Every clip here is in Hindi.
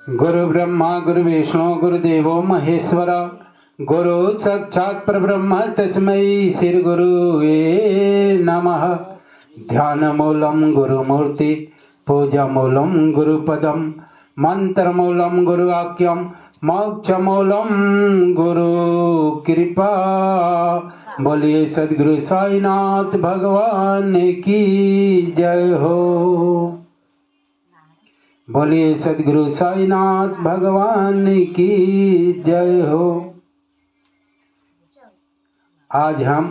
गुरु ब्रह्मा गुरु विष्णु गुरुदेवो महेश्वर गुरु साक्षात् परब्रह्म तस्मै श्री गुरुवे नमः। ध्यान मूलम गुरुमूर्ति पूजा मूलम गुरुपदम मंत्र मूलम गुरुवाक्यम मोक्ष मूलम गुरु कृपा। बोलिए सद्गुरु साईनाथ भगवान की जय हो। बोलिए सद्गुरु साईनाथ भगवान की जय हो। आज हम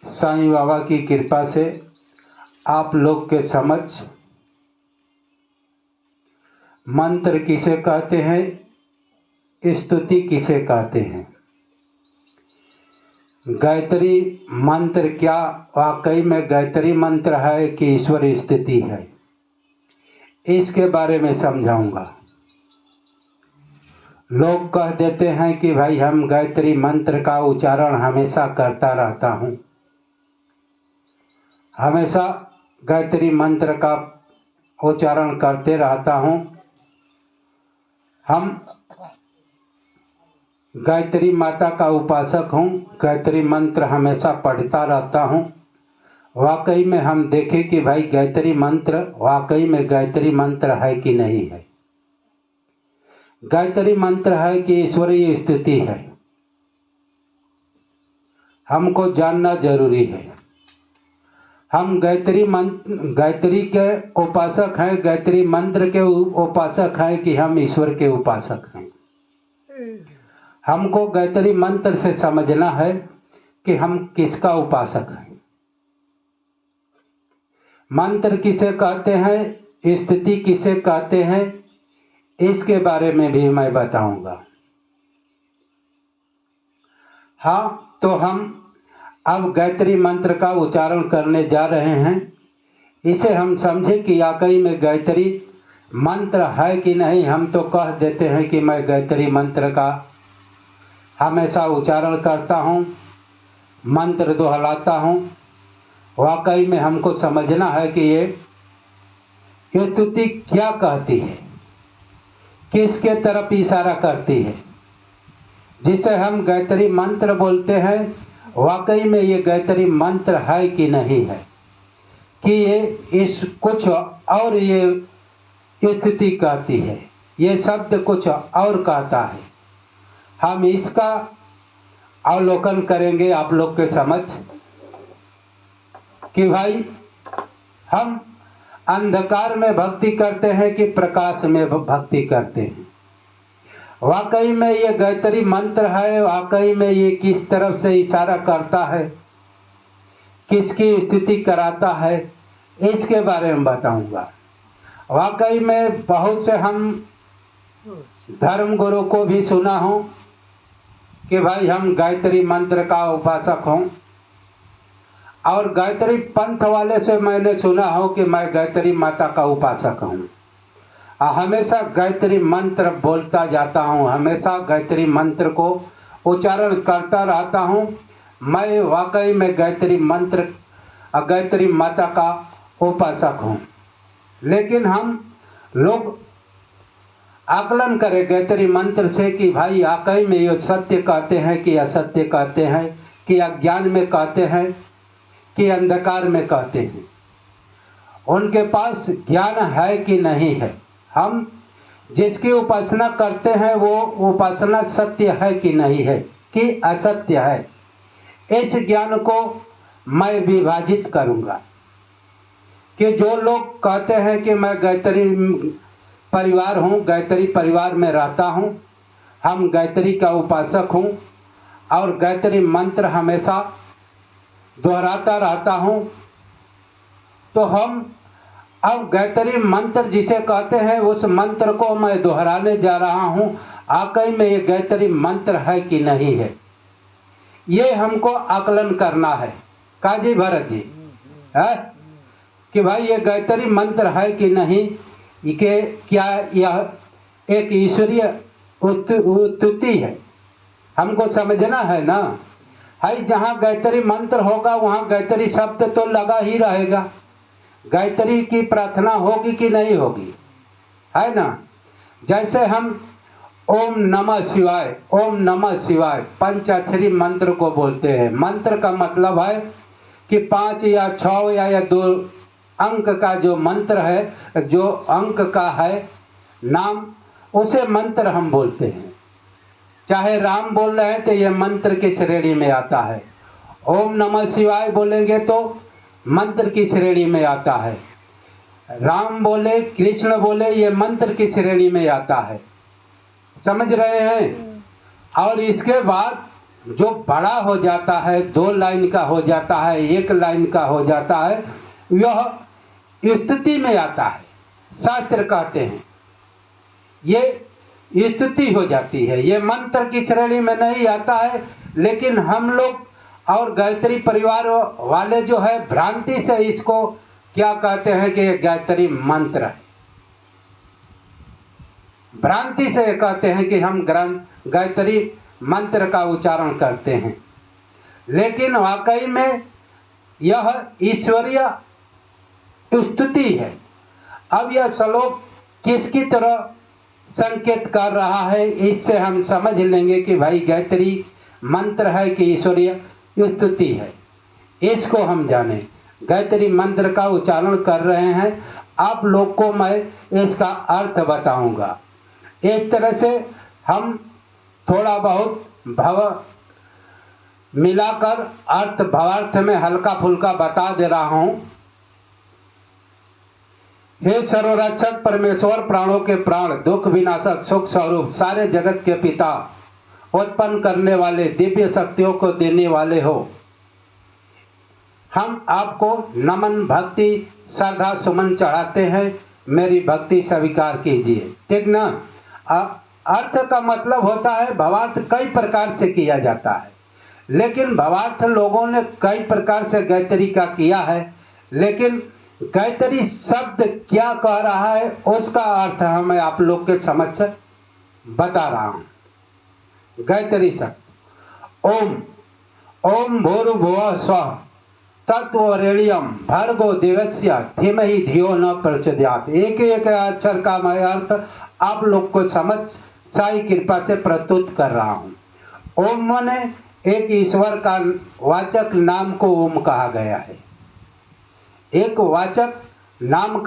साईं बाबा की कृपा से आप लोग के समक्ष मंत्र किसे कहते हैं, स्तुति किसे कहते हैं, गायत्री मंत्र क्या वाकई में गायत्री मंत्र है कि ईश्वर स्तुति है, इसके बारे में समझाऊंगा। लोग कह देते हैं कि भाई हम गायत्री मंत्र का उच्चारण हमेशा करता रहता हूँ, हमेशा गायत्री मंत्र का उच्चारण करते रहता हूँ, हम गायत्री माता का उपासक हूँ, गायत्री मंत्र हमेशा पढ़ता रहता हूँ। वाकई में हम देखें कि भाई गायत्री मंत्र वाकई में गायत्री मंत्र है कि नहीं है। गायत्री मंत्र है कि ईश्वरीय स्तुति है, हमको जानना जरूरी है। हम गायत्री के उपासक हैं, गायत्री मंत्र के उपासक हैं कि हम ईश्वर के उपासक हैं। हमको गायत्री मंत्र से समझना है कि हम किसका उपासक हैं, मंत्र किसे कहते हैं, स्तुति किसे कहते हैं, इसके बारे में भी मैं बताऊंगा। हाँ, तो हम अब गायत्री मंत्र का उच्चारण करने जा रहे हैं। इसे हम समझे कि वाकई में गायत्री मंत्र है कि नहीं। हम तो कह देते हैं कि मैं गायत्री मंत्र का हमेशा उच्चारण करता हूँ, मंत्र दोहराता हूँ। वाकई में हमको समझना है कि ये स्तुति क्या कहती है, किसके तरफ इशारा करती है, जिसे हम गायत्री मंत्र बोलते हैं। वाकई में ये गायत्री मंत्र है कि नहीं है, कि ये इस कुछ और ये स्तुति कहती है, ये शब्द कुछ और कहता है। हम इसका अवलोकन करेंगे आप लोग के समक्ष कि भाई हम अंधकार में भक्ति करते हैं कि प्रकाश में भक्ति करते हैं। वाकई में ये गायत्री मंत्र है, वाकई में ये किस तरफ से इशारा करता है, किसकी स्तुति कराता है, इसके बारे में बताऊंगा। वाकई में बहुत से हम धर्म गुरु को भी सुना हूँ कि भाई हम गायत्री मंत्र का उपासक हूँ, और गायत्री पंथ वाले से मैंने सुना हो कि मैं गायत्री माता का उपासक हूँ। हमेशा गायत्री मंत्र बोलता जाता हूँ, हमेशा गायत्री मंत्र को उच्चारण करता रहता हूँ। मैं वाकई में गायत्री मंत्र गायत्री माता का उपासक हूँ। लेकिन हम लोग आकलन करें गायत्री मंत्र से कि भाई वाकई में ये सत्य कहते हैं कि असत्य कहते हैं, कि अज्ञान में कहते हैं कि अंधकार में कहते हैं। उनके पास ज्ञान है कि नहीं है। हम जिसकी उपासना करते हैं वो उपासना सत्य है कि नहीं है, कि असत्य है, इस ज्ञान को मैं विभाजित करूंगा। कि जो लोग कहते हैं कि मैं गायत्री परिवार हूँ, गायत्री परिवार में रहता हूँ, हम गायत्री का उपासक हूँ और गायत्री मंत्र हमेशा दोहराता रहता हूँ, तो हम अब गायत्री मंत्र जिसे कहते हैं उस मंत्र को मैं दोहराने जा रहा हूँ। वाकई में ये गायत्री मंत्र है कि नहीं है, ये हमको आकलन करना है। काजी भरत जी है कि भाई ये गायत्री मंत्र है कि नहीं, कि क्या यह एक ईश्वरीय स्तुति है, हमको समझना है ना। है जहाँ गायत्री मंत्र होगा वहाँ गायत्री शब्द तो लगा ही रहेगा। गायत्री की प्रार्थना होगी कि नहीं होगी, है ना। जैसे हम ओम नमः शिवाय, ओम नमः शिवाय पंचाक्षरी मंत्र को बोलते हैं। मंत्र का मतलब है कि 5 या 6 या 2 अंक का जो मंत्र है, जो अंक का है नाम, उसे मंत्र हम बोलते हैं। चाहे राम बोल रहे हैं तो यह मंत्र की श्रेणी में आता है। ओम नमः शिवाय बोलेंगे तो मंत्र की श्रेणी में आता है। राम बोले, कृष्ण बोले, ये मंत्र की श्रेणी में आता है। समझ रहे हैं? और इसके बाद जो बड़ा हो जाता है, 2 लाइन का हो जाता है, 1 लाइन का हो जाता है, यह स्तुति में आता है। शास्त्र कहते हैं ये स्तुति हो जाती है, ये मंत्र की श्रेणी में नहीं आता है। लेकिन हम लोग और गायत्री परिवार वाले जो है भ्रांति से इसको क्या कहते हैं कि ये गायत्री मंत्र है। भ्रांति से कहते हैं कि हम गायत्री मंत्र का उच्चारण करते हैं, लेकिन वाकई में यह ईश्वरीय स्तुति है। अब यह श्लोक किसकी तरह संकेत कर रहा है, इससे हम समझ लेंगे कि भाई गायत्री मंत्र है कि ईश्वरीय स्तुति है। इसको हम जाने, गायत्री मंत्र का उच्चारण कर रहे हैं। आप लोग को मैं इसका अर्थ बताऊंगा। एक तरह से हम थोड़ा बहुत भाव मिलाकर अर्थ भावार्थ में हल्का फुल्का बता दे रहा हूं। हे सर्वरक्षक परमेश्वर, प्राणों के प्राण, दुख विनाशक, सुख स्वरूप, सारे जगत के पिता, उत्पन्न करने वाले, दिव्य शक्तियों को देने वाले हो, हम आपको नमन, भक्ति, श्रद्धा सुमन चढ़ाते हैं। मेरी भक्ति स्वीकार कीजिए। ठीक ना? अर्थ का मतलब होता है, भावार्थ कई प्रकार से किया जाता है, लेकिन भावार्थ लोगों ने कई प्रकार से गायत्री का किया है। लेकिन गायत्री शब्द क्या कह रहा है उसका अर्थ मैं आप लोग के समक्ष बता रहा हूं। गायत्री शब्द ओम, ओम भूर्भुवः स्वः तत्वरेण्यम भर्गो देवस्य धीमहि धियो न प्रचोदयात्। एक एक अक्षर का मैं अर्थ आप लोग को समझ साई कृपा से प्रस्तुत कर रहा हूं। ओम माने एक ईश्वर का वाचक नाम को ओम कहा गया है। एक वाचक नाम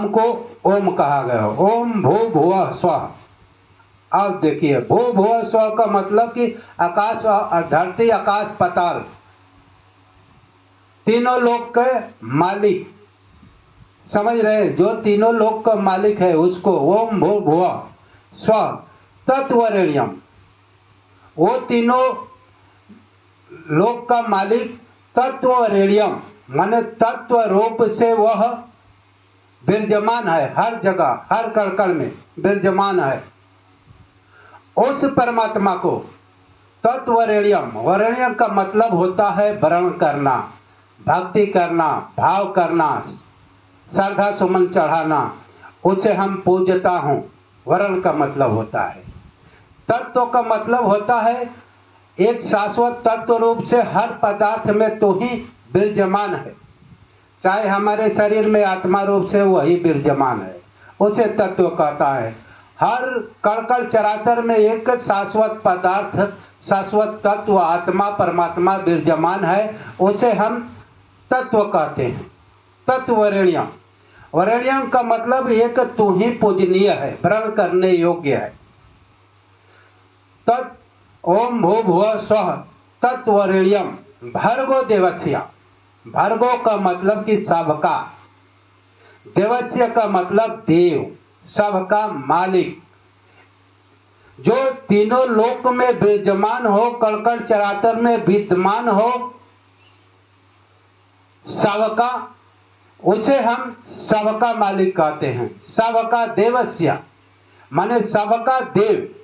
को ओम कहा गया है। ओम भू भुवः स्वः। अब देखिए, भू भुवः स्वः का मतलब कि आकाश और धरती, आकाश पाताल, तीनों लोक के मालिक। समझ रहे? जो तीनों लोक का मालिक है उसको ओम भू भुवः स्वः तत्वरेण्यम। वो तीनों लोक का मालिक तत्वरेण्यम माने तत्व रूप से वह विराजमान है, हर जगह हर कण में विराजमान है। उस परमात्मा को तत्वरेण्यम, वरेण्यम का मतलब होता है वरण करना, भक्ति करना, भाव करना, श्रद्धा सुमन चढ़ाना, उसे हम पूजता हूँ। वरण का मतलब होता है। तत्व का मतलब होता है एक शाश्वत तत्व रूप से हर पदार्थ में तो ही विराजमान है। चाहे हमारे शरीर में आत्मा रूप से वही विराजमान है, उसे तत्व कहता है। हर कण चराचर में एक शाश्वत पदार्थ, शाश्वत तत्व आत्मा परमात्मा विराजमान है, उसे हम तत्व कहते हैं। तत्वरेण्यम, वरेण्यम का मतलब एक तू ही पूजनीय है, वरण करने योग्य है। तत् ओम भू भुवः स्वः तत्वरेण्यम भर्गो देवस्य। भर्गो का मतलब कि सबका, देवस्य का मतलब देव, सबका मालिक, जो तीनों लोक में विराजमान हो, कण चराचर में विद्यमान हो, सबका, उसे हम सबका मालिक कहते हैं। सबका देवस्य माने सबका देव।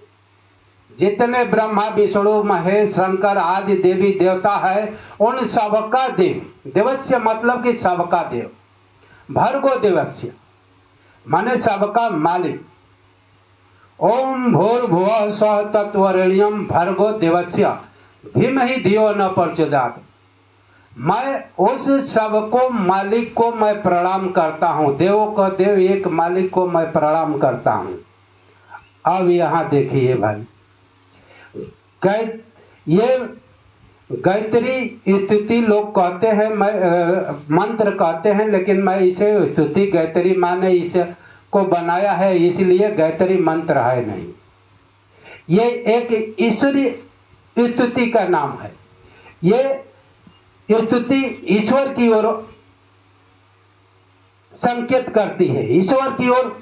जितने ब्रह्मा विष्णु महेश शंकर आदि देवी देवता है, उन सबका देव। देवस्य मतलब कि सबका देव। भर्गो देवस्य माने सबका मालिक। ओम भूर्भुवः स्वः तत्वरेण्यम भर्गो देवस्य धीमहि धियो न प्रचोदयात्। मैं उस सबको मालिक को मैं प्रणाम करता हूँ, देवों का देव एक मालिक को मैं प्रणाम करता हूँ। अब यहाँ देखिए भाई, ये गायत्री स्तुति लोग कहते हैं, मैं मंत्र कहते हैं, लेकिन मैं इसे स्तुति गायत्री माने इसको बनाया है, इसलिए गायत्री मंत्र है नहीं। ये एक ईश्वरीय स्तुति का नाम है। ये स्तुति ईश्वर की ओर संकेत करती है, ईश्वर की ओर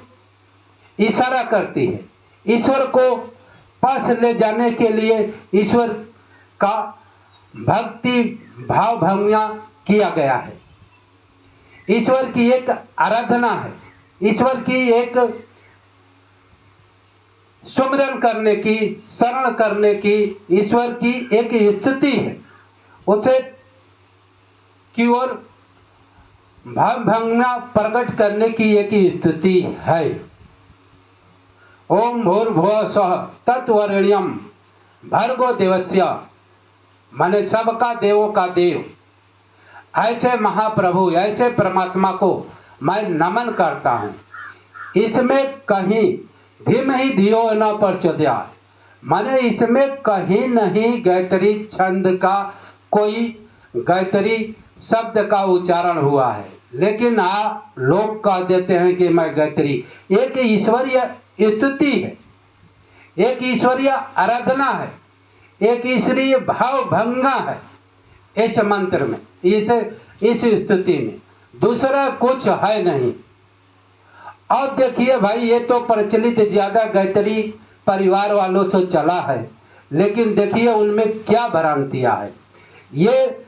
इशारा करती है, ईश्वर को पास ले जाने के लिए ईश्वर का भक्ति भाव भंगिया किया गया है। ईश्वर की एक आराधना है, ईश्वर की एक सुमिरन करने की, शरण करने की, ईश्वर की एक स्तुति है, उसे की ओर भाव भंगिया प्रकट करने की एक स्तुति है। ओम भूर्भुवः स्वः तत्वरेण्यम भर्गो देवस्य, माने सबका देवों का देव, ऐसे महाप्रभु, ऐसे परमात्मा को मैं नमन करता हूँ। इसमें कहीं धीमहि धियो न प्रचोदयात्, माने इसमें कहीं नहीं गायत्री छंद का कोई गायत्री शब्द का उच्चारण हुआ है, लेकिन आप लोग कह देते हैं कि मैं गायत्री, एक ईश्वरीय स्तुति है, एक ईश्वरीय आराधना है, एक ईश्वरीय भाव भंगा है इस मंत्र में, इस स्तुति में दूसरा कुछ है नहीं। अब देखिए भाई, ये तो प्रचलित ज्यादा गायत्री परिवार वालों से चला है, लेकिन देखिए उनमें क्या भ्रांतियां है। ये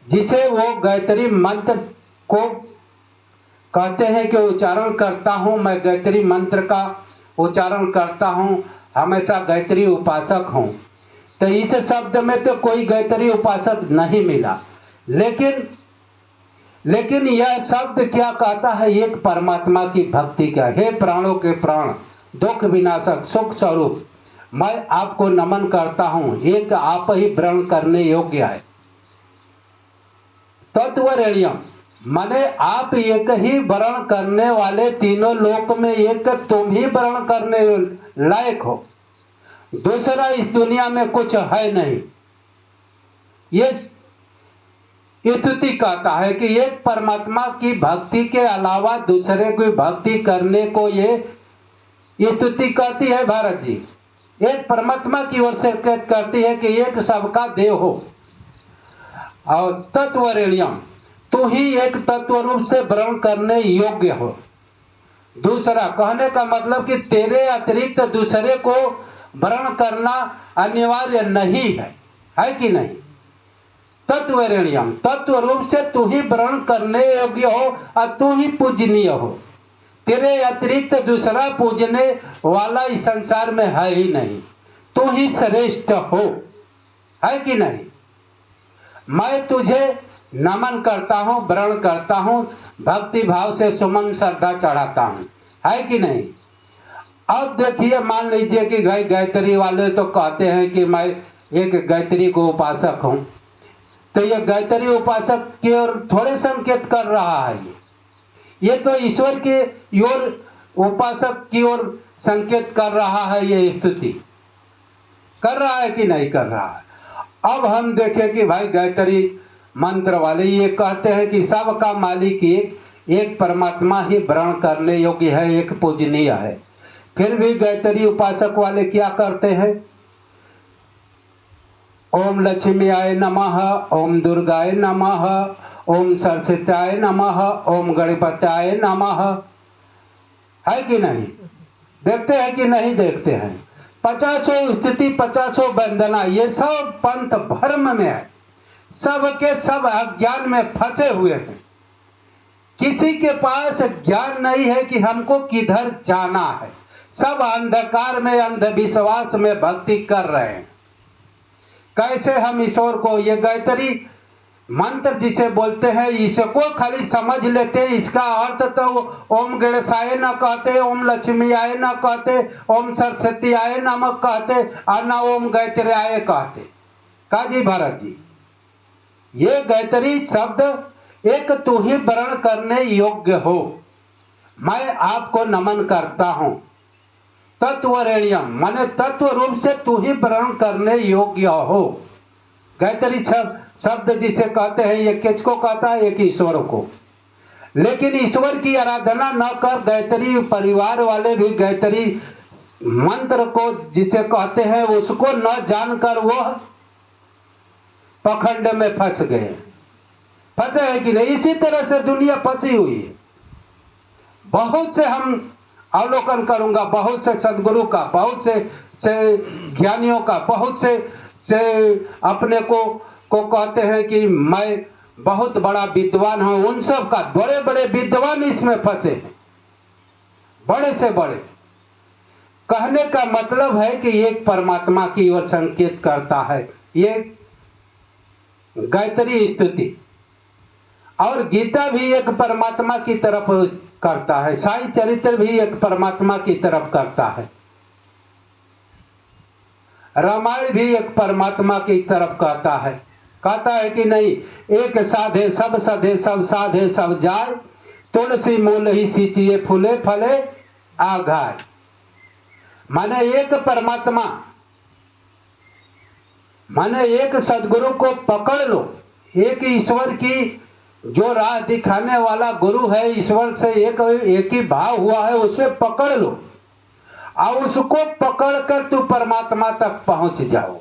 जिसे वो गायत्री मंत्र को कहते हैं कि उच्चारण करता हूँ, मैं गायत्री मंत्र का उच्चारण करता हूँ, हमेशा गायत्री उपासक हूँ, तो इस शब्द में तो कोई गायत्री उपासक नहीं मिला। लेकिन यह शब्द क्या कहता है, एक परमात्मा की भक्ति का, हे प्राणों के प्राण, दुख विनाशक, सुख स्वरूप, मैं आपको नमन करता हूँ, एक आप ही व्रण करने योग्य है। तत्वरेण्यम माने आप एक ही वर्ण करने वाले, तीनों लोक में एक तुम ही वर्ण करने लायक हो, दूसरा इस दुनिया में कुछ है नहीं। ये स्तुति कहता है कि एक परमात्मा की भक्ति के अलावा दूसरे की भक्ति करने को ये स्तुति कहती है। भारत जी एक परमात्मा की ओर से कहती है कि एक सबका देव हो, और तत्वरेण्यम तू ही एक तत्व रूप से वर्ण करने योग्य हो। दूसरा कहने का मतलब कि तेरे अतिरिक्त दूसरे को वर्ण करना अनिवार्य नहीं है कि नहीं। तत्वरेण्यम तत्व रूप से तू ही वर्ण करने योग्य हो और तू ही पूजनीय हो, तेरे अतिरिक्त दूसरा पूजने वाला इस संसार में है ही नहीं, तू ही श्रेष्ठ हो, है कि नहीं। मैं तुझे नमन करता हूँ, वर्ण करता हूँ, भक्ति भाव से सुमन श्रद्धा चढ़ाता हूँ, है कि नहीं। अब देखिए, मान लीजिए कि गायत्री वाले तो कहते हैं कि मैं एक गायत्री को उपासक हूँ, तो ये गायत्री उपासक की ओर थोड़े संकेत कर रहा है। ये तो ईश्वर के ओर, उपासक की ओर संकेत कर रहा है, ये स्तुति कर रहा है कि नहीं कर रहा है। अब हम देखें कि भाई गायत्री मंत्र वाले ये कहते हैं कि सबका मालिक एक परमात्मा ही वर्ण करने योग्य है, एक पूजनीय है। फिर भी गायत्री उपासक वाले क्या करते हैं, ओम लक्ष्मीयाय नमः, ओम दुर्गाय नमः, ओम सरस्वत्याय नमः, ओम गणपत्याय नमः, है कि नहीं। देखते हैं कि नहीं देखते हैं। 50 स्तुति 50 वंदना, ये सब पंथ भ्रम में है, सबके सब अज्ञान में फंसे हुए हैं। किसी के पास ज्ञान नहीं है कि हमको किधर जाना है, सब अंधकार में, अंधविश्वास में भक्ति कर रहे हैं। कैसे हम ईश्वर को, ये गायत्री मंत्र जिसे बोलते हैं, इसको खाली समझ लेते हैं, इसका अर्थ तो ओम गणेशाय न कहते, ओम लक्ष्मीयाय न कहते, ओम सरस्वतीयाय नमः कहते, और न ओम गायत्रीयाय कहते। का जी भारत जी, ये गायत्री शब्द एक तू ही वर्ण करने योग्य हो, मैं आपको नमन करता हूं। तत्वरेण्यम माने तत्व रूप से तू ही वर्ण करने योग्य हो। गायत्री शब्द जिसे कहते हैं, ये किसको कहता है? एक ईश्वर को। लेकिन ईश्वर की आराधना न कर गायत्री परिवार वाले भी गायत्री मंत्र को जिसे कहते हैं उसको न जानकर वह पखंड में फंस गए। फंसे है कि नहीं? इसी तरह से दुनिया फंसी हुई है। बहुत से हम अवलोकन करूंगा, बहुत से सदगुरु का, बहुत से ज्ञानियों का, बहुत से अपने को कहते हैं कि मैं बहुत बड़ा विद्वान हूं, उन सब का बड़े बड़े विद्वान इसमें फंसे हैं, बड़े से बड़े। कहने का मतलब है कि एक परमात्मा की ओर संकेत करता है ये गायत्री स्तुति, और गीता भी एक परमात्मा की तरफ करता है, साई चरित्र भी एक परमात्मा की तरफ करता है, रामायण भी एक परमात्मा की तरफ कहता है कि नहीं? एक साधे सब सधे, सब साधे सब जाय, तुलसी मूल ही सींचिए फूले फले आघाय। माने एक परमात्मा, माने एक सदगुरु को पकड़ लो, एक ईश्वर की जो राह दिखाने वाला गुरु है, ईश्वर से एक ही भाव हुआ है, उसे पकड़ लो और उसको पकड़कर तू परमात्मा तक पहुंच जाओ।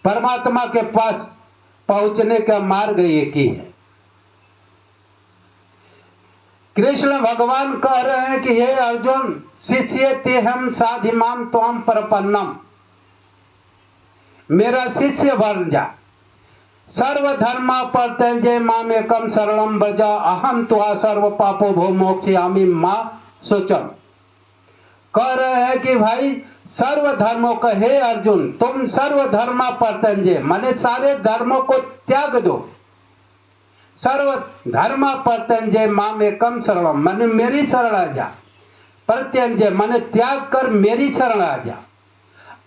परमात्मा के पास पहुंचने का मार्ग एक ही है। कृष्ण भगवान कह रहे हैं कि हे अर्जुन, शिष्य तेहम साधिमाम त्वम प्रपन्नम, मेरा शिष्य बन जा। सर्वधर्मा परित्यज्य माम एकम शरणम व्रज, अहम त्वा सर्व पापो भो मोक्षयामि मा शुचम। कह रहे हैं कि भाई सर्व धर्मों का, हे अर्जुन तुम सर्व धर्मा परित्यज्य माने सारे धर्मों को त्याग दो। सर्व धर्मा परित्यज्य माम एकम शरणम माने मेरी शरण आ जा। परित्यज्य माने त्याग कर मेरी शरण आ जा।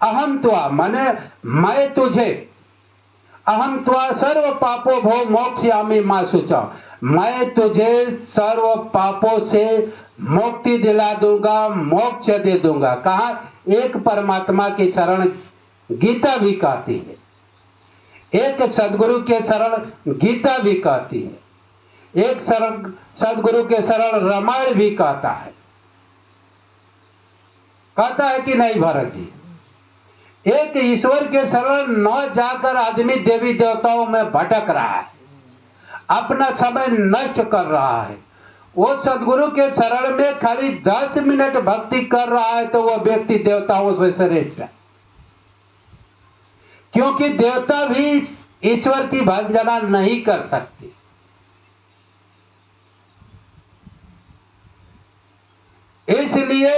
अहम त्वा माने मैं तुझे, अहम त्वा सर्व पापों भो मोक्षयामि मा शुचम, मैं तुझे सर्व पापों से मुक्ति दिला दूंगा, मोक्ष दे दूंगा। कहा? एक परमात्मा की शरण गीता भी कहती है, एक सदगुरु के शरण गीता भी कहती है, एक सदगुरु के शरण रामायण भी कहता है कि नहीं भरत जी? एक ईश्वर के शरण न जाकर आदमी देवी देवताओं में भटक रहा है, अपना समय नष्ट कर रहा है। वो सदगुरु के शरण में खाली 10 मिनट भक्ति कर रहा है तो वो व्यक्ति देवताओं से श्रेष्ठ है, क्योंकि देवता भी ईश्वर की वंदना नहीं कर सकते। इसलिए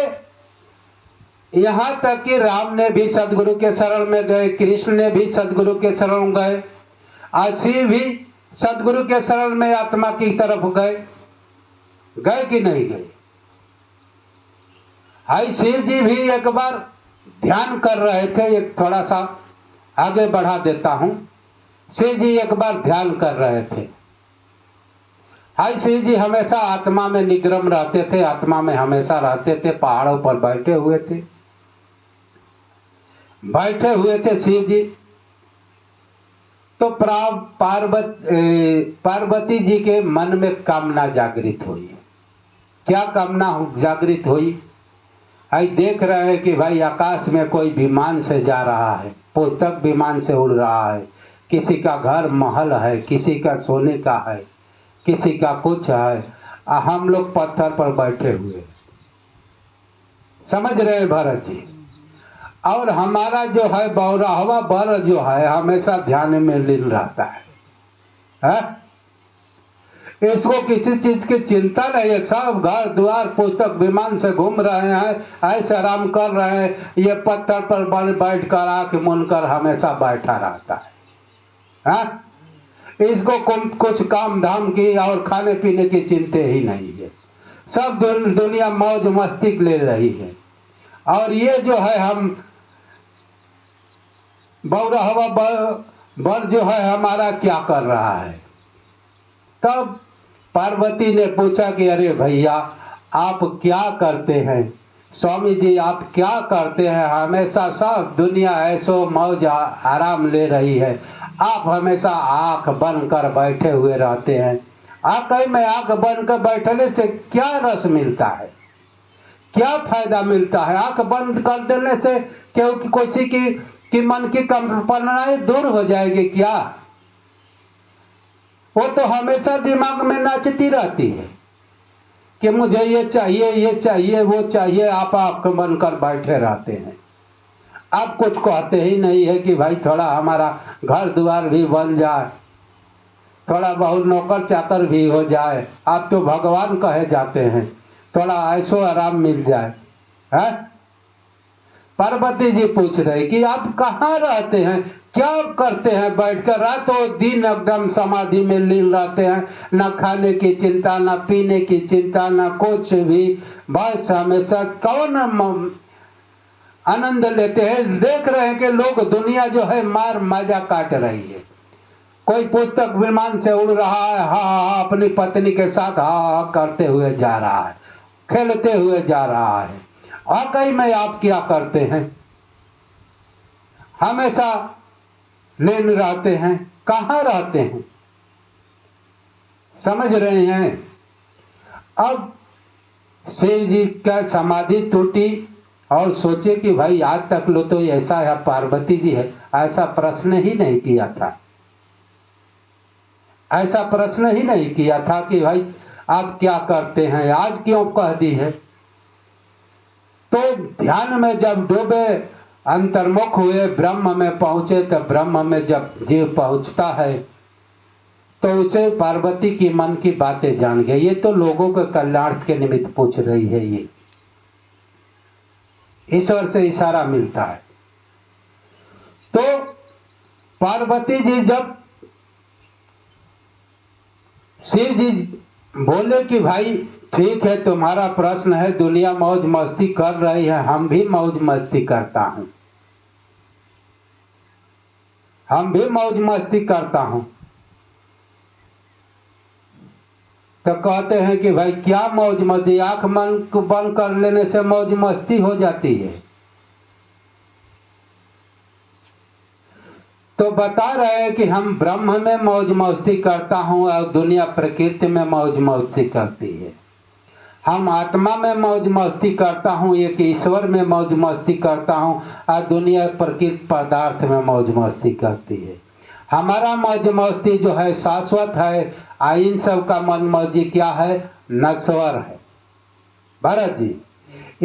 यहां तक कि राम ने भी सदगुरु के शरण में गए, कृष्ण ने भी सदगुरु के शरण गए, आज शिव भी सदगुरु के शरण में आत्मा की तरफ गए कि नहीं गए? हाई शिव जी भी एक बार ध्यान कर रहे थे, एक थोड़ा सा आगे बढ़ा देता हूं। शिव जी एक बार ध्यान कर रहे थे। हाई शिव जी हमेशा आत्मा में निग्रम रहते थे, आत्मा में हमेशा रहते थे, पहाड़ों पर बैठे हुए थे शिव जी। तो पार्वती जी के मन में कामना जागृत हुई। क्या कामना जागृत हुई? आई देख रहे हैं कि भाई आकाश में कोई विमान से जा रहा है, पुस्तक विमान से उड़ रहा है, किसी का घर महल है, किसी का सोने का है, किसी का कुछ है, हम लोग पत्थर पर बैठे हुए। समझ रहे हैं भरत जी? और हमारा जो है बौराहवा बर जो है हमेशा ध्यान में लीन रहता है? इसको किसी चीज की चिंता नहीं है, सब घर द्वार पुस्तक विमान से घूम रहे हैं, ऐसे आराम कर रहे हैं, ये पत्थर पर बैठ कर आंख मूंद कर हमेशा बैठा रहता है? इसको कुछ काम धाम की और खाने पीने की चिंता ही नहीं है। सब दुनिया मौज मस्ती ले रही है, और ये जो है हम बौराहवा वर जो है हमारा क्या कर रहा है। तब पार्वती ने पूछा कि अरे भैया आप क्या करते हैं, स्वामी जी आप क्या करते हैं, हमेशा सब दुनिया ऐसो मौज आराम ले रही है, आप हमेशा आंख बंद कर बैठे हुए रहते हैं। आकई में आंख बंद कर बैठने से क्या रस मिलता है, क्या फायदा मिलता है। आंख बंद कर देने से क्योंकि किसी की मन की कल्पनाएं दूर हो जाएगी क्या। वो तो हमेशा दिमाग में नाचती रहती है कि मुझे ये चाहिए वो चाहिए। आप आंख बंद कर बैठे रहते हैं, आप कुछ कहते ही नहीं है कि भाई थोड़ा हमारा घर द्वार भी बन जाए, थोड़ा बहुत नौकर चाकर भी हो जाए। आप तो भगवान कहे जाते हैं, थोड़ा ऐसो आराम मिल जाए है। पार्वती जी पूछ रहे कि आप कहाँ रहते हैं, क्या करते हैं बैठकर, रातों दिन एकदम समाधि में लीन रहते हैं, न खाने की चिंता, न पीने की चिंता, न कुछ भी, बस हमेशा कौन आनंद लेते हैं। देख रहे हैं कि लोग दुनिया जो है मार मजा काट रही है। कोई पुस्तक विमान से उड़ रहा है, हा हा अपनी पत्नी के साथ हा हा करते हुए जा रहा है, खेलते हुए जा रहा है। वाकई में आप क्या करते हैं, हमेशा लीन रहते हैं, कहाँ रहते हैं, समझ रहे हैं। अब शिव जी का समाधि टूटी और सोचे कि भाई आज तक लो तो ऐसा है, पार्वती जी है, ऐसा प्रश्न ही नहीं किया था, ऐसा प्रश्न ही नहीं किया था कि भाई आप क्या करते हैं, आज क्यों कह दी है। तो ध्यान में जब डूबे, अंतर्मुख हुए, ब्रह्म में पहुंचे, तो ब्रह्म में जब जीव पहुंचता है तो उसे पार्वती की मन की बातें जान गए। ये तो लोगों के कल्याण के निमित्त पूछ रही है, ये ईश्वर से इशारा मिलता है। तो पार्वती जी जब शिव जी बोले कि भाई ठीक है तुम्हारा प्रश्न है, दुनिया मौज मस्ती कर रही है, हम भी मौज मस्ती करता हूं, हम भी मौज मस्ती करता हूं। तो कहते हैं कि भाई क्या मौज मस्ती, आंख मन को बंद कर लेने से मौज मस्ती हो जाती है। तो बता रहे हैं कि हम ब्रह्म में मौज मस्ती करता हूं और दुनिया प्रकृति में मौज मस्ती करती है। हम आत्मा में मौज मस्ती करता हूं, एक ईश्वर में मौज मस्ती करता हूं और दुनिया प्रकृति पदार्थ में मौज मस्ती करती है। हमारा मौज मस्ती जो है शाश्वत है, इन सब का मन मौजी क्या है, नश्वर है। भरत जी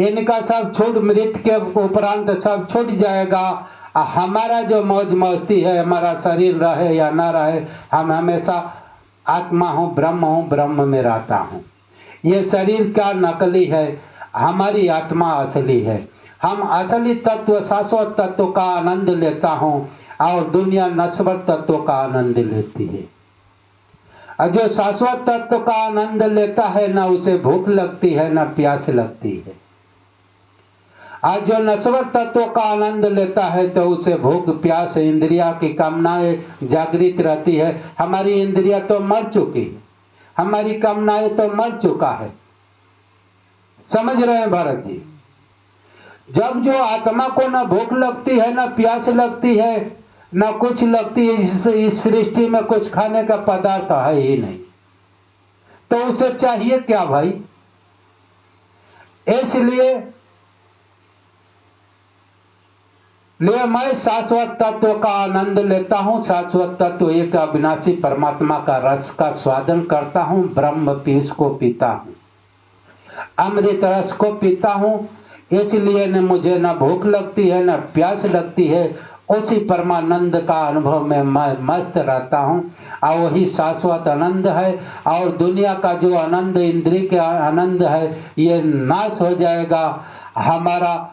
इनका सब छूट, मृत्यु के उपरांत सब छूट जाएगा। हमारा जो मौज मस्ती है, हमारा शरीर रहे या ना रहे, हम हमेशा आत्मा हूँ, ब्रह्म में रहता हूँ। ये शरीर का नकली है, हमारी आत्मा असली है। हम असली तत्व शाश्वत तत्व का आनंद लेता हूँ और दुनिया नश्वर तत्व का आनंद लेती है। और जो शाश्वत तत्व का आनंद लेता है, ना उसे भूख लगती है ना प्यास लगती है। आज जो नश्वर तत्व का आनंद लेता है तो उसे भूख प्यास इंद्रिया की कामनाएं जागृत रहती है। हमारी इंद्रिया तो मर चुकी है, हमारी कामनाएं तो मर चुका है। समझ रहे हैं भरत जी। जब जो आत्मा को ना भूख लगती है ना प्यास लगती है ना कुछ लगती है, इस सृष्टि में कुछ खाने का पदार्थ है ही नहीं, तो उसे चाहिए क्या भाई। इसलिए मैं शाश्वत तत्व का आनंद लेता हूं। शाश्वत तत्व एक अविनाशी परमात्मा का रस का स्वादन करता हूं, ब्रह्म पीयूष को पीता हूं, अमृत रस को पीता हूं। इसलिए न मुझे न भूख लगती है न प्यास लगती है, उसी परमानंद का अनुभव में मैं मस्त रहता हूं और वही शाश्वत आनंद है। और दुनिया का जो आनंद, इंद्रिय का आनंद है, ये नाश हो जाएगा। हमारा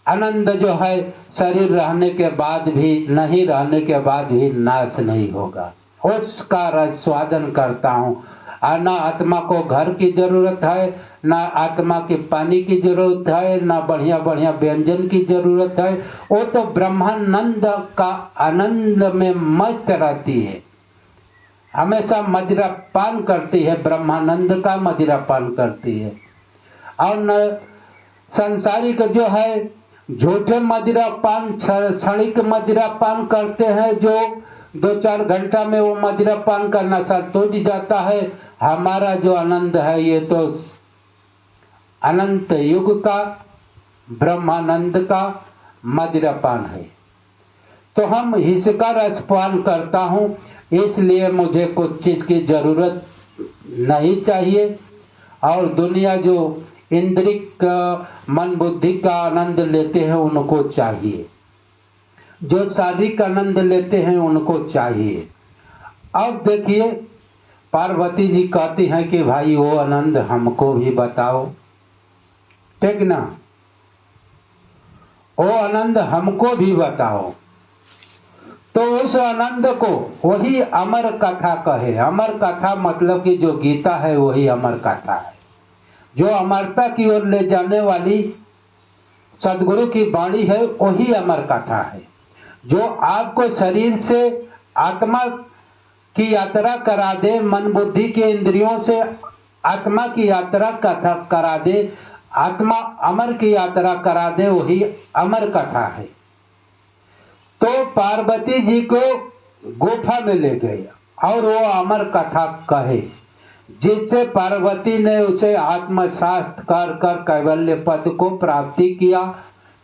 आनंद जो है शरीर रहने के बाद भी, नहीं रहने के बाद भी नाश नहीं होगा, उसका रस स्वादन करता हूँ। ना आत्मा को घर की जरूरत है, ना आत्मा के पानी की जरूरत है, ना बढ़िया बढ़िया व्यंजन की जरूरत है। वो तो ब्रह्मानंद का आनंद में मस्त रहती है, हमेशा मदिरा पान करती है, ब्रह्मानंद का मदिरा पान करती है। और न संसारिक जो है झूठे मदिरा पान, क्षणिक मदिरा पान करते हैं, जो 2-4 घंटा में वो मदिरा पान का नशा टूट जाता है। हमारा जो आनंद है ये तो अनंत युग का ब्रह्मानंद का मदिरा पान है। तो हम इसका रसपान करता हूँ, इसलिए मुझे कुछ चीज़ की जरूरत नहीं चाहिए। और दुनिया जो इंद्रिक मन बुद्धि का आनंद लेते हैं उनको चाहिए, जो शारीरिक आनंद लेते हैं उनको चाहिए। अब देखिए पार्वती जी कहती हैं कि भाई वो आनंद हमको भी बताओ, ठीक ना, वो आनंद हमको भी बताओ। तो उस आनंद को वही अमर कथा कहे। अमर कथा मतलब कि जो गीता है वही अमर कथा है, जो अमरता की ओर ले जाने वाली सदगुरु की वाणी है वही अमर कथा है। जो आपको शरीर से आत्मा की यात्रा करा दे, मन बुद्धि के इंद्रियों से आत्मा की यात्रा कथा करा दे, आत्मा अमर की यात्रा करा दे, वही अमर कथा है। तो पार्वती जी को गुफा में ले गए और वो अमर कथा कहे, जिससे पार्वती ने उसे आत्मसात कर कर कैवल्य पद को प्राप्ति किया।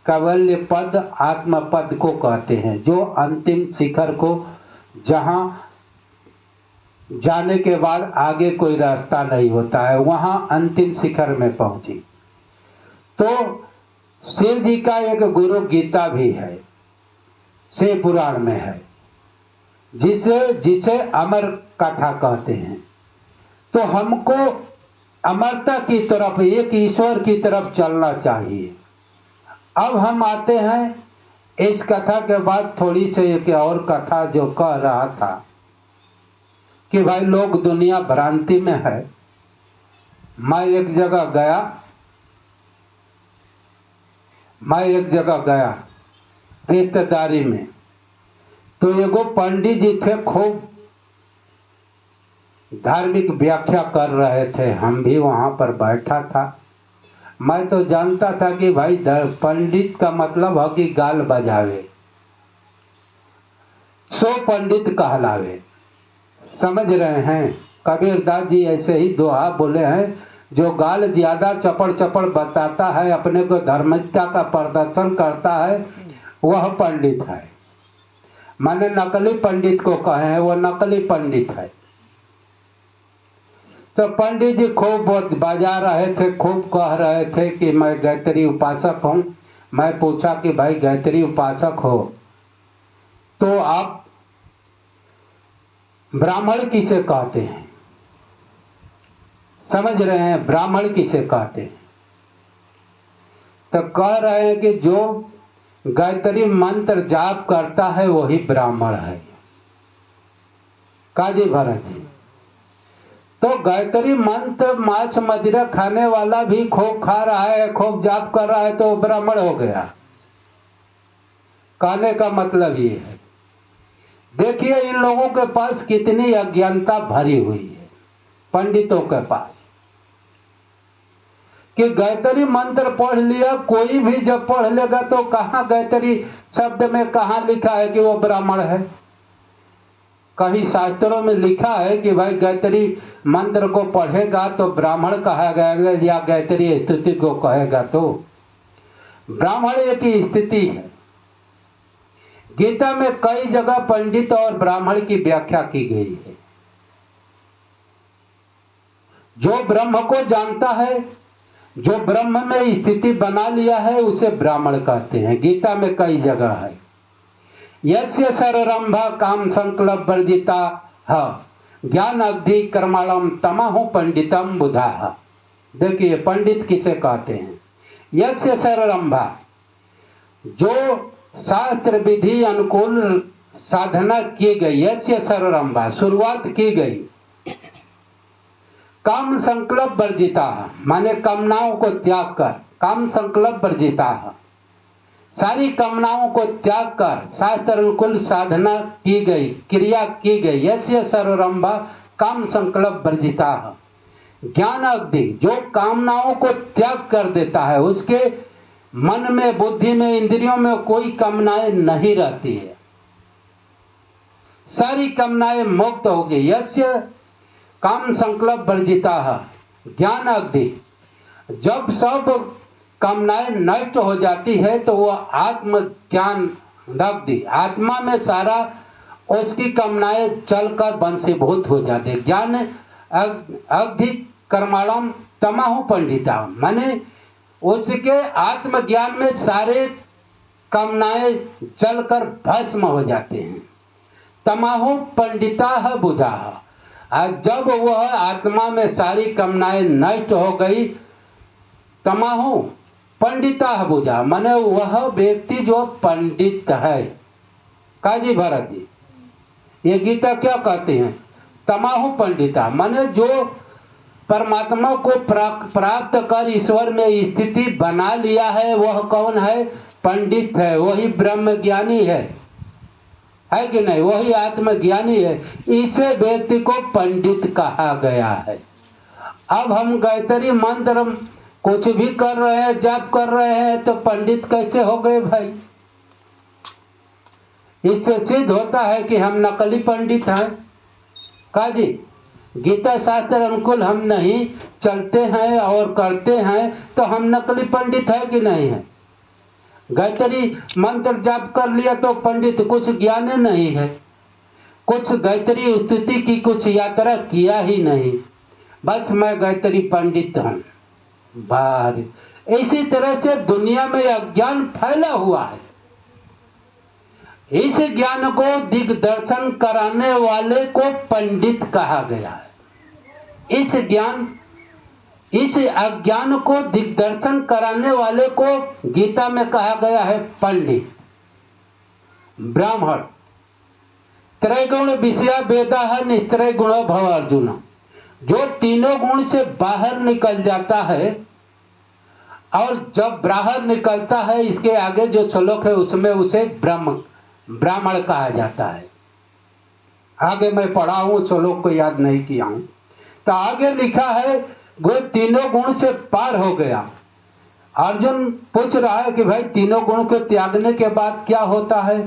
कैवल्य पद आत्म पद को कहते हैं, जो अंतिम शिखर को जहाँ जाने के बाद आगे कोई रास्ता नहीं होता है, वहाँ अंतिम शिखर में पहुंची। तो शिव जी का एक गुरु गीता भी है, शिव पुराण में है, जिसे अमर कथा कहते हैं। तो हमको अमरता की तरफ, एक ईश्वर की तरफ चलना चाहिए। अब हम आते हैं इस कथा के बाद थोड़ी सी एक और कथा जो कह रहा था कि भाई लोग दुनिया भ्रांति में है। मैं एक जगह गया रिश्तेदारी में, तो एगो पंडित जी थे, खूब धार्मिक व्याख्या कर रहे थे। हम भी वहाँ पर बैठा था। मैं तो जानता था कि भाई पंडित का मतलब है कि गाल बजावे, सो पंडित कहलावे। समझ रहे हैं, कबीरदास जी ऐसे ही दोहा बोले हैं, जो गाल ज्यादा चपड़ चपड़ बताता है, अपने को धर्मिकता का प्रदर्शन करता है, वह पंडित है। मैंने नकली पंडित को कहे हैं, वो नकली पंडित है। तो पंडित जी खूब बजा रहे थे, खूब कह रहे थे कि मैं गायत्री उपासक हूँ। मैं पूछा कि भाई गायत्री उपासक हो तो आप ब्राह्मण किसे कहते हैं? समझ रहे हैं, ब्राह्मण किसे कहते हैं? तो कह रहे हैं कि जो गायत्री मंत्र जाप करता है वही ब्राह्मण है। काजी भरत जी, तो गायत्री मंत्र मांस मदिरा खाने वाला भी खूब खा रहा है, खूब जाप कर रहा है, तो ब्राह्मण हो गया। कहने का मतलब ये है, देखिए इन लोगों के पास कितनी अज्ञानता भरी हुई है, पंडितों के पास, कि गायत्री मंत्र पढ़ लिया। कोई भी जब पढ़ लेगा तो कहाँ गायत्री शब्द में कहाँ लिखा है कि वो ब्राह्मण है? कहीं शास्त्रों में लिखा है कि भाई गायत्री मंत्र को पढ़ेगा तो ब्राह्मण कहा गया, या गायत्री स्तुति को कहेगा तो ब्राह्मण एक ही स्थिति है। गीता में कई जगह पंडित और ब्राह्मण की व्याख्या की गई है। जो ब्रह्म को जानता है, जो ब्रह्म में स्थिति बना लिया है, उसे ब्राह्मण कहते हैं। गीता में कई जगह है, यस्य सर्वरंभा काम संकल्प वर्जिता ज्ञान अग्धि कर्माणम तमहु पंडितम बुधा। देखिए पंडित किसे कहते हैं? यस्य सर्वरंभा, जो शास्त्र विधि अनुकूल साधना की गई, यस्य सर्वरंभा शुरुआत की गई, काम संकल्प वर्जिता, माने कामनाओं को त्याग कर, काम संकल्प वर्जिता, सारी कामनाओं को त्याग कर शास्त्र अनुकूल साधना की गई, क्रिया की गई। यस्य सर्वरंभा काम संकल्प वर्जिता, ज्ञान अग्नि, जो कामनाओं को त्याग कर देता है, उसके मन में, बुद्धि में, इंद्रियों में कोई कामनाएं नहीं रहती है, सारी कामनाएं मुक्त हो गई। यस्य काम संकल्प वर्जिता ज्ञान अग्नि, जब सब कामनाएं नष्ट हो जाती है तो वह आत्म ज्ञान रख दी, आत्मा में सारा उसकी कामनाएं चलकर वंशीभूत हो जाते। ज्ञान अग्नि कर्माणम तमाहु पंडिता, माने उसके आत्मज्ञान में सारे कामनाएं जलकर भस्म हो जाते हैं। तमाहु पंडिता बुझा, जब वह आत्मा में सारी कामनाएं नष्ट हो गई, तमाहु पंडिता बुझा, माने वह व्यक्ति जो पंडित है। काजी भरत जी, ये गीता क्या कहते हैं? तमाहु पंडिता, माने जो परमात्मा को प्राप्त कर ईश्वर में स्थिति बना लिया है, वह कौन है? पंडित है, वही ब्रह्म ज्ञानी है कि नहीं? वही आत्मज्ञानी है। इसे व्यक्ति को पंडित कहा गया है। अब हम गायत्री मंत्र कुछ भी कर रहे हैं, जाप कर रहे हैं, तो पंडित कैसे हो गए भाई? इससे सिद्ध होता है कि हम नकली पंडित हैं। काजी, गीता शास्त्र अनुकूल हम नहीं चलते हैं और करते हैं तो हम नकली पंडित है कि नहीं है? गायत्री मंत्र जाप कर लिया तो पंडित, कुछ ज्ञान नहीं है, कुछ गायत्री स्तुति की कुछ यात्रा किया ही नहीं, बस मैं गायत्री पंडित हूँ बाहर। इसी तरह से दुनिया में अज्ञान फैला हुआ है। इस ज्ञान को दिग्दर्शन कराने वाले को पंडित कहा गया है। इस अज्ञान को दिग्दर्शन कराने वाले को गीता में कहा गया है पंडित, ब्राह्मण। त्रैगुण विषया वेदा निस्त्रय गुणो भव अर्जुन, जो तीनों गुण से बाहर निकल जाता है, और जब बाहर निकलता है, इसके आगे जो श्लोक है उसमें उसे ब्राह्मण कहा जाता है। आगे मैं पढ़ा हूं, श्लोक को याद नहीं किया हूं, तो आगे लिखा है वो तीनों गुण से पार हो गया। अर्जुन पूछ रहा है कि भाई तीनों गुण को त्यागने के बाद क्या होता है?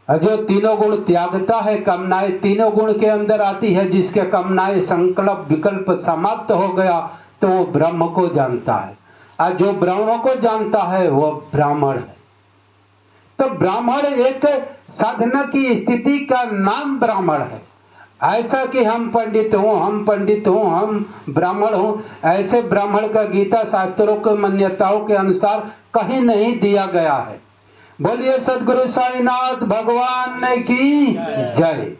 जो तीनों गुण त्यागता है, कामनाएं तीनों गुण के अंदर आती है, जिसके कामनाएं संकल्प विकल्प समाप्त हो गया तो वो ब्रह्म को जानता है, और जो ब्रह्म को जानता है वो ब्राह्मण है। तो ब्राह्मण एक साधना की स्थिति का नाम ब्राह्मण है। ऐसा कि हम पंडित हूँ, हम पंडित हूँ, हम ब्राह्मण हूँ, ऐसे ब्राह्मण का गीता शास्त्रों के मान्यताओं के अनुसार कहीं नहीं दिया गया है। बोलिए सदगुरु साईनाथ भगवान की जय।